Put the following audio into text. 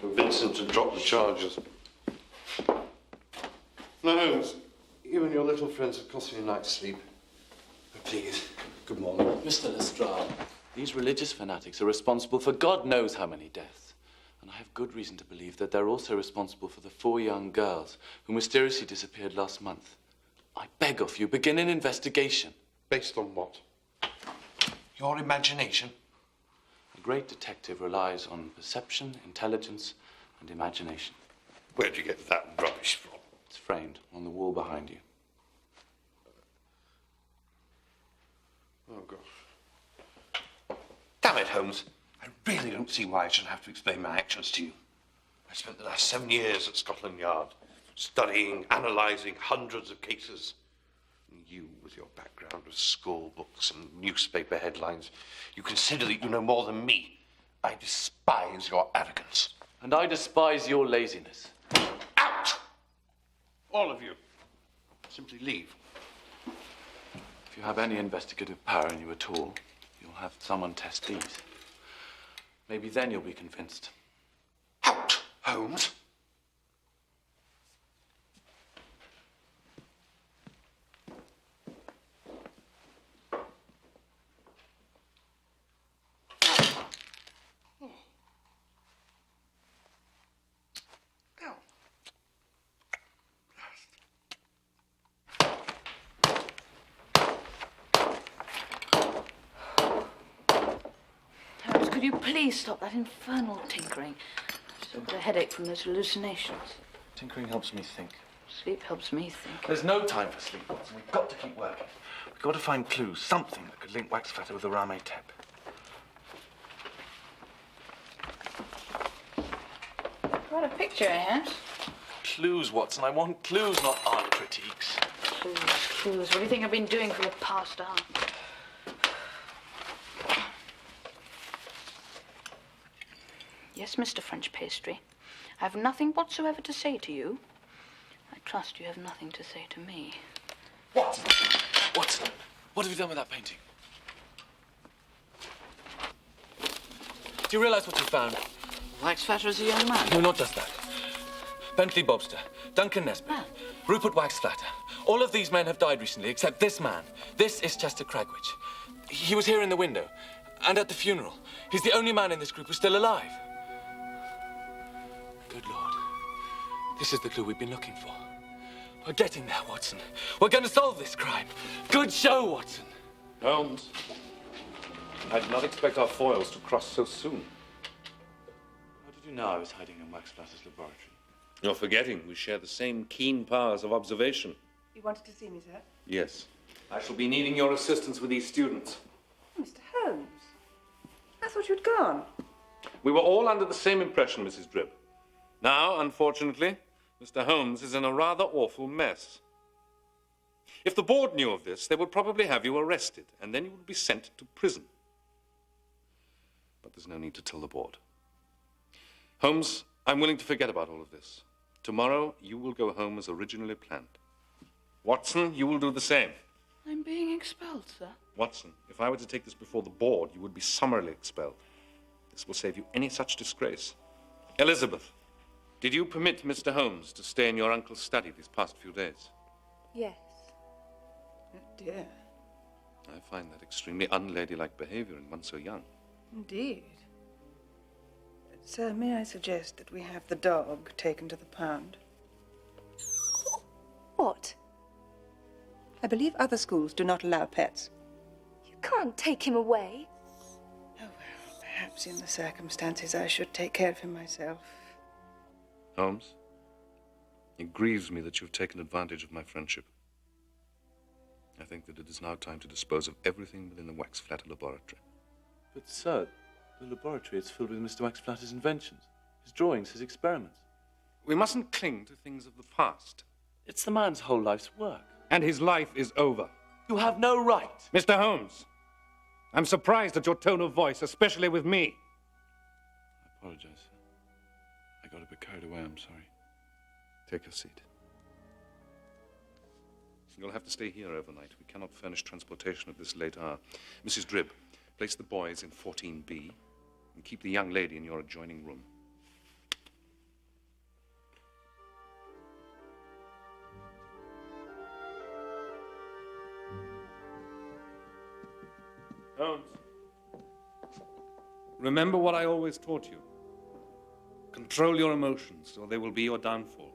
Convince him to drop the charges. Now, Holmes, you and your little friends have cost me a night's sleep. But please, good morning. Mr. Lestrade, these religious fanatics are responsible for God knows how many deaths. And I have good reason to believe that they're also responsible for the 4 young girls who mysteriously disappeared last month. I beg of you, begin an investigation. Based on what? Your imagination? A great detective relies on perception, intelligence, and imagination. Where'd you get that rubbish from? It's framed on the wall behind you. Oh, gosh. Damn it, Holmes. I really don't see why I should have to explain my actions to you. I spent the last 7 years at Scotland Yard, studying, analysing hundreds of cases. And you, with your background of school books and newspaper headlines, you consider that you know more than me. I despise your arrogance. And I despise your laziness. Out! All of you. Simply leave. If you have any investigative power in you at all, you'll have someone test these. Maybe then you'll be convinced. Out, Holmes. Could you please stop that infernal tinkering? I've still got a headache from those hallucinations. Tinkering helps me think. Sleep helps me think. There's no time for sleep, Watson. We've got to keep working. We've got to find clues, something that could link Wax Flatter with the Rame Tep. What a picture, eh? Clues, Watson. I want clues, not art critiques. Clues. What do you think I've been doing for the past hour? Yes, Mr. French Pastry. I have nothing whatsoever to say to you. I trust you have nothing to say to me. Watson! Watson, what have you done with that painting? Do you realize what you found? Wax Flatter as a young man? No, not just that. Bentley Bobster, Duncan Nesbitt, Rupert Wax Flatter. All of these men have died recently, except this man. This is Chester Cragwich. He was here in the window, and at the funeral. He's the only man in this group who's still alive. Good Lord. This is the clue we've been looking for. We're getting there, Watson. We're going to solve this crime. Good show, Watson. Holmes, I did not expect our foils to cross so soon. How did you know I was hiding in Wax Flatter's laboratory? You're forgetting we share the same keen powers of observation. You wanted to see me, sir? Yes. I shall be needing your assistance with these students. Oh, Mr. Holmes. I thought you'd gone. We were all under the same impression, Mrs. Dribb. Now, unfortunately, Mr. Holmes is in a rather awful mess. If the board knew of this, they would probably have you arrested, and then you would be sent to prison. But there's no need to tell the board. Holmes, I'm willing to forget about all of this. Tomorrow, you will go home as originally planned. Watson, you will do the same. I'm being expelled, sir. Watson, if I were to take this before the board, you would be summarily expelled. This will save you any such disgrace. Elizabeth, did you permit Mr. Holmes to stay in your uncle's study these past few days? Yes. Oh, dear. I find that extremely unladylike behavior in one so young. Indeed. Sir, may I suggest that we have the dog taken to the pound? What? I believe other schools do not allow pets. You can't take him away. Oh, well, perhaps in the circumstances I should take care of him myself. Holmes, it grieves me that you've taken advantage of my friendship. I think that it is now time to dispose of everything within the Wax Flatter laboratory. But, sir, the laboratory is filled with Mr. Wax Flatter's inventions, his drawings, his experiments. We mustn't cling to things of the past. It's the man's whole life's work. And his life is over. You have no right. Mr. Holmes, I'm surprised at your tone of voice, especially with me. I apologize, sir. I got a bit carried away, I'm sorry. Take your seat. You'll have to stay here overnight. We cannot furnish transportation at this late hour. Mrs. Dribb, place the boys in 14B and keep the young lady in your adjoining room. Holmes. Remember what I always taught you. Control your emotions, or they will be your downfall.